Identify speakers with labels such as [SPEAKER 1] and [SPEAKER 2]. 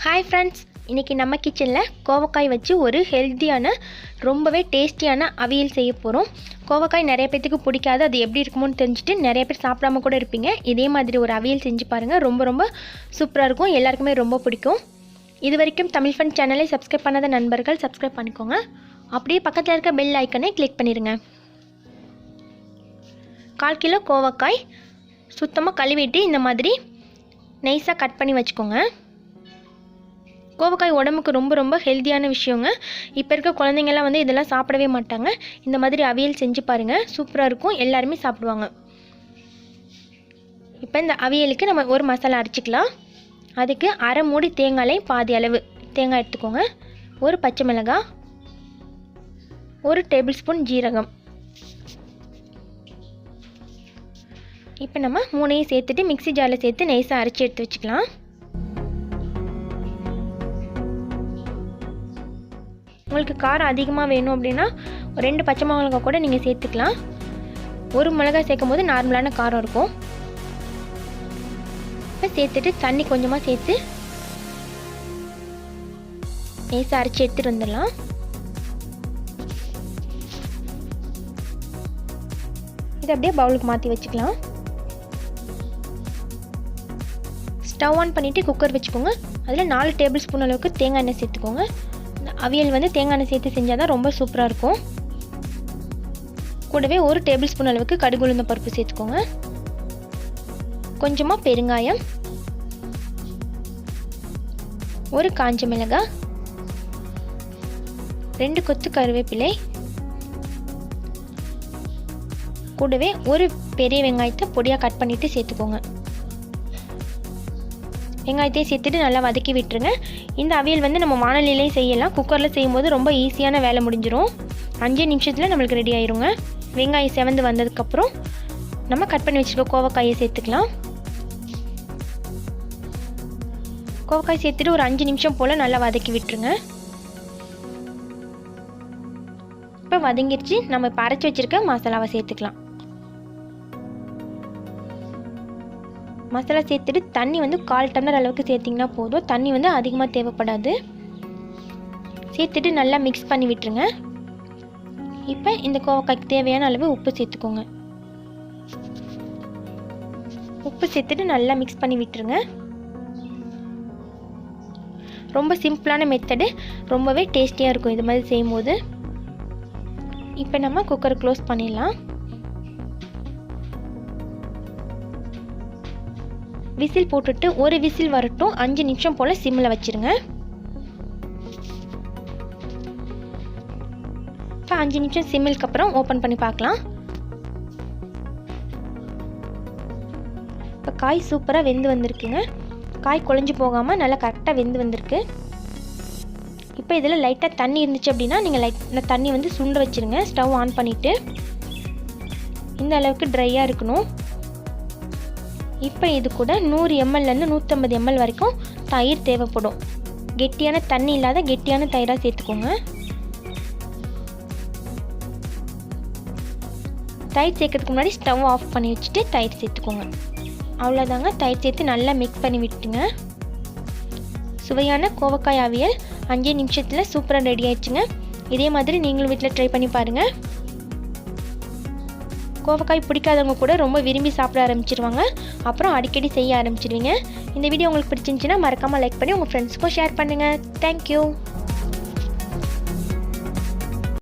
[SPEAKER 1] Hi friends, இன்றைக்கி நம்ம கிச்சனில் கோவக்காய் வச்சு ஒரு ஹெல்த்தியான ரொம்பவே டேஸ்டியான அவியல் செய்ய போகிறோம். கோவக்காய் நிறைய பேத்துக்கு பிடிக்காது, அது எப்படி இருக்குமோன்னு தெரிஞ்சுட்டு நிறைய பேர் சாப்பிடாம கூட இருப்பீங்க. இதே மாதிரி ஒரு அவியல் செஞ்சு பாருங்கள், ரொம்ப சூப்பராக இருக்கும், எல்லாருக்குமே ரொம்ப பிடிக்கும். இது வரைக்கும் தமிழ் ஃபன் சேனலை சப்ஸ்கிரைப் பண்ணாத நண்பர்கள் சப்ஸ்கிரைப் பண்ணிக்கோங்க. அப்படியே பக்கத்தில் இருக்க பெல் ஐக்கனை கிளிக் பண்ணிடுங்க. 1/4 கிலோ கோவக்காய் சுத்தமாக கழுவிட்டு இந்த மாதிரி நைஸாக கட் பண்ணி வச்சுக்கோங்க. கோவக்காய் உடம்புக்கு ரொம்ப ஹெல்த்தியான விஷயங்க. இப்போ இருக்க குழந்தைங்கள்லாம் வந்து இதெல்லாம் சாப்பிடவே மாட்டாங்க. இந்த மாதிரி அவியல் செஞ்சு பாருங்கள், சூப்பராக இருக்கும், எல்லாருமே சாப்பிடுவாங்க. இப்போ இந்த அவியலுக்கு நம்ம ஒரு மசாலா அரைச்சிக்கலாம். அதுக்கு அரை மூடி தேங்காய், பாதி அளவு தேங்காய் எடுத்துக்கோங்க. ஒரு பச்சை மிளகாய், 1 டேபிள் ஸ்பூன் ஜீரகம். இப்போ நம்ம 3ஐயும் சேர்த்துட்டு மிக்ஸி ஜாரில் சேர்த்து நைஸாக அரைச்சி எடுத்து வச்சுக்கலாம். உங்களுக்கு காரம் அதிகமாக வேணும் அப்படின்னா 2 பச்சை மிளகாய் கூட நீங்கள் சேர்த்துக்கலாம். 1 மிளகாய் சேர்க்கும் போது நார்மலான காரம் இருக்கும். இப்போ சேர்த்துட்டு தண்ணி கொஞ்சமாக சேர்த்து நைஸாக அரைச்சி எடுத்துகிட்டு வந்துடலாம். இதை அப்படியே பவுலுக்கு மாற்றி வச்சுக்கலாம். ஸ்டவ் ஆன் பண்ணிவிட்டு குக்கர் வச்சுக்கோங்க. அதில் 4 டேபிள் ஸ்பூன் அளவுக்கு தேங்காய் எண்ணெய் சேர்த்துக்கோங்க. அவியல் வந்து தேங்காய் எண்ணெய் சேர்த்து செஞ்சால் தான் ரொம்ப சூப்பராக இருக்கும். கூடவே 1 டேபிள் ஸ்பூன் அளவுக்கு கடுகு உளுந்தம் பருப்பு சேர்த்துக்கோங்க. கொஞ்சமாக பெருங்காயம், 1 காஞ்ச மிளகாய், 2 கொத்து கருவேப்பிலை, கூடவே 1 பெரிய வெங்காயத்தை பொடியாக கட் பண்ணிவிட்டு சேர்த்துக்கோங்க. வெங்காயத்தையும் சேர்த்துட்டு நல்லா வதக்கி விட்டுருங்க. இந்த அவியல் வந்து நம்ம வாணலிலையும் செய்யலாம், குக்கரில் செய்யும்போது ரொம்ப ஈஸியான வேலை முடிஞ்சிடும். 5 நிமிஷத்தில் நம்மளுக்கு ரெடி ஆயிருங்க. வெங்காயம் செவந்து வந்ததுக்கப்புறம் நம்ம கட் பண்ணி வச்சுருக்க கோவக்காயை சேர்த்துக்கலாம். கோவக்காய் சேர்த்துட்டு ஒரு 5 நிமிஷம் போல் நல்லா வதக்கி விட்டுருங்க. இப்போ வதங்கிடுச்சு. நம்ம இப்போ அரைச்சி வச்சுருக்க மசாலாவை சேர்த்துக்கலாம். மசாலா சேர்த்துட்டு தண்ணி வந்து 1/4 டம்ளர் அளவுக்கு சேர்த்திங்கன்னா போதும். தண்ணி வந்து அதிகமாக தேவைப்படாது. சேர்த்துட்டு நல்லா மிக்ஸ் பண்ணி விட்டுருங்க. இப்போ இந்த கோவக்காய்க்கு தேவையான அளவு உப்பு சேர்த்துக்கோங்க. உப்பு சேர்த்துட்டு நல்லா மிக்ஸ் பண்ணி விட்டுருங்க. ரொம்ப சிம்பிளான மெத்தடு, ரொம்பவே டேஸ்டியாக இருக்கும் இது மாதிரி செய்யும்போது. இப்போ நம்ம குக்கரை க்ளோஸ் பண்ணிடலாம். விசில் போட்டுட்டு ஒரு விசில் வரட்டும். 5 நிமிஷம் போல் சிம்மில் வச்சுருங்க. இப்போ 5 நிமிஷம் சிம்மிலுக்கு அப்புறம் ஓப்பன் பண்ணி பார்க்கலாம். இப்போ காய் சூப்பராக வெந்து வந்திருக்குங்க. காய் குழஞ்சி போகாமல் நல்லா கரெக்டாக வெந்து வந்திருக்கு. இப்போ இதில் லைட்டாக தண்ணி இருந்துச்சு அப்படின்னா நீங்கள் இந்த தண்ணி வந்து சுண்ட வச்சுருங்க. ஸ்டவ் ஆன் பண்ணிவிட்டு இந்த அளவுக்கு ட்ரையாக இருக்கணும். இப்போ இது கூட 100 ml-லேருந்து 150 ml வரைக்கும் தயிர் தேவைப்படும். கெட்டியான தண்ணி இல்லாத கெட்டியான தயிராக சேர்த்துக்கோங்க. தயிர் சேர்க்கறதுக்கு முன்னாடி ஸ்டவ் ஆஃப் பண்ணி வச்சுட்டு தயிர் சேர்த்துக்கோங்க. அவ்வளோதாங்க. தயிர் சேர்த்து நல்லா மிக்ஸ் பண்ணி விட்டுங்க. சுவையான கோவக்காய் அவியல் 5 நிமிஷத்தில் சூப்பராக ரெடி ஆயிடுச்சுங்க. இதே மாதிரி நீங்களும் வீட்டில் ட்ரை பண்ணி பாருங்கள். கோவக்காய் பிடிக்காதவங்க கூட ரொம்ப விரும்பி சாப்பிட ஆரம்பிச்சிருவாங்க. அப்புறம் அடிக்கடி செய்ய ஆரம்பிச்சிடுவீங்க. இந்த வீடியோ உங்களுக்கு பிடிச்சிருந்துச்சுன்னா மறக்காமல் லைக் பண்ணி உங்கள் ஃப்ரெண்ட்ஸ்க்கும் ஷேர் பண்ணுங்கள். தேங்க்யூ.